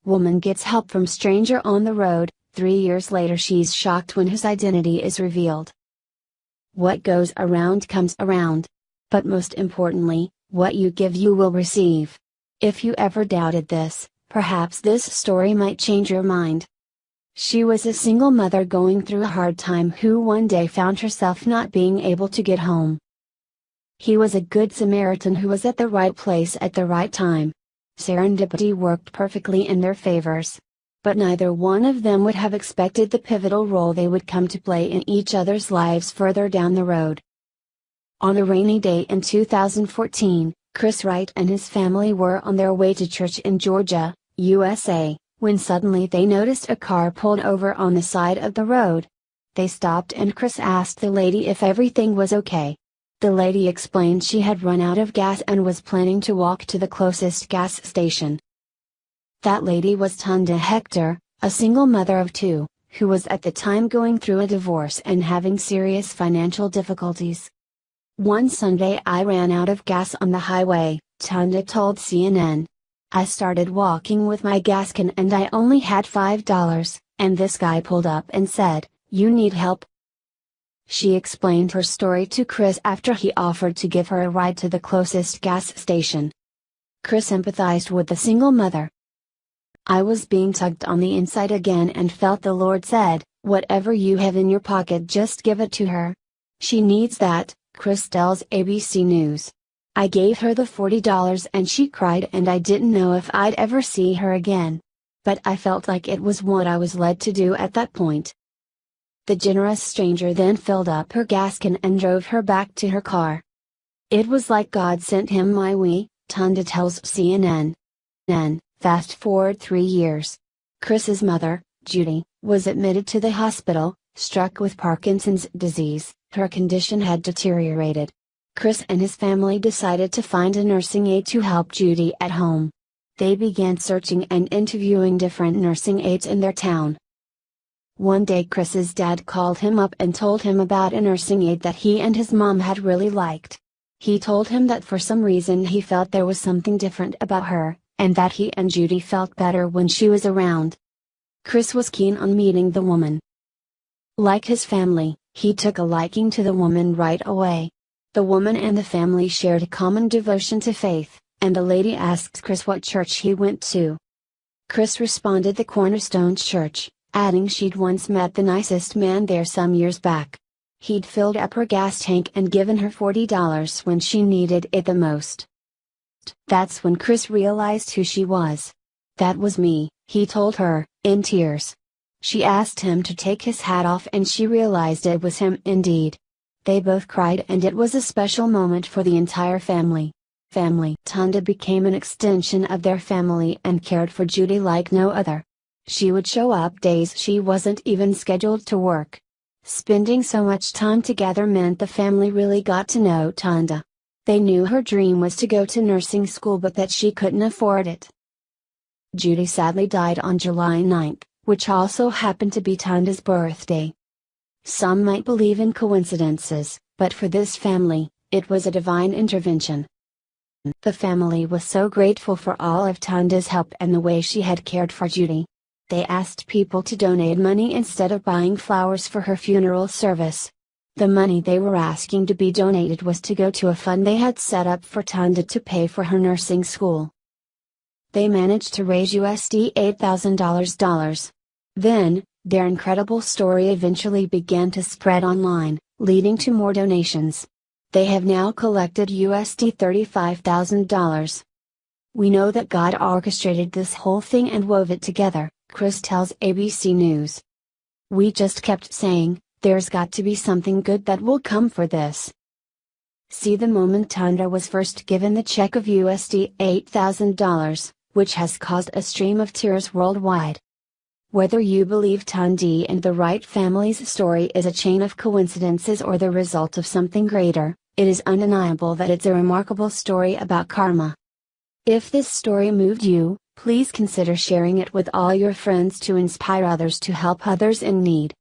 Woman gets help from stranger on the road. 3 years later she's shocked when his identity is revealed. What goes around comes around. But most importantly, what you give you will receive. If you ever doubted this, perhaps this story might change your mind. She was a single mother going through a hard time who one day found herself not being able to get home. He was a good Samaritan who was at the right place at the right time. Serendipity worked perfectly in their favors. But neither one of them would have expected the pivotal role they would come to play in each other's lives further down the road. On a rainy day in 2014, Chris Wright and his family were on their way to church in Georgia, USA, when suddenly they noticed a car pulled over on the side of the road. They stopped and Chris asked the lady if everything was okay. The lady explained she had run out of gas and was planning to walk to the closest gas station. That lady was Tunda Hector, a single mother of 2, who was at the time going through a divorce and having serious financial difficulties. One Sunday I ran out of gas on the highway, Tunda told CNN. I started walking with my gas can and I only had $5, and this guy pulled up and said, "You need help?" She explained her story to Chris after he offered to give her a ride to the closest gas station. Chris empathized with the single mother. I was being tugged on the inside again and felt the Lord said, "Whatever you have in your pocket, just give it to her. She needs that," Chris tells ABC News. I gave her the $40 and she cried and I didn't know if I'd ever see her again. But I felt like it was what I was led to do at that point. The generous stranger then filled up her gas can and drove her back to her car. It was like God sent him my way, Tunda tells CNN. Fast forward 3 years. Chris's mother, Judy, was admitted to the hospital, struck with Parkinson's disease. Her condition had deteriorated. Chris and his family decided to find a nursing aide to help Judy at home. They began searching and interviewing different nursing aides in their town. One day Chris's dad called him up and told him about a nursing aide that he and his mom had really liked. He told him that for some reason he felt there was something different about her, and that he and Judy felt better when she was around. Chris was keen on meeting the woman. Like his family, he took a liking to the woman right away. The woman and the family shared a common devotion to faith, and the lady asked Chris what church he went to. Chris responded the Cornerstone Church, adding she'd once met the nicest man there some years back. He'd filled up her gas tank and given her $40 when she needed it the most. That's when Chris realized who she was. "That was me," he told her, in tears. She asked him to take his hat off and she realized it was him indeed. They both cried and it was a special moment for the entire family. Tunda became an extension of their family and cared for Judy like no other. She would show up days she wasn't even scheduled to work. Spending so much time together meant the family really got to know Tunda. They knew her dream was to go to nursing school but that she couldn't afford it. Judy sadly died on July 9, which also happened to be Tunda's birthday. Some might believe in coincidences, but for this family, it was a divine intervention. The family was so grateful for all of Tunda's help and the way she had cared for Judy. They asked people to donate money instead of buying flowers for her funeral service. The money they were asking to be donated was to go to a fund they had set up for Tunda to pay for her nursing school. They managed to raise $8,000. Then, their incredible story eventually began to spread online, leading to more donations. They have now collected $35,000. "We know that God orchestrated this whole thing and wove it together," Chris tells ABC News. "We just kept saying, there's got to be something good that will come for this." See the moment Tunda was first given the check of $8,000, which has caused a stream of tears worldwide. Whether you believe Tunda and the Wright family's story is a chain of coincidences or the result of something greater, it is undeniable that it's a remarkable story about karma. If this story moved you, please consider sharing it with all your friends to inspire others to help others in need.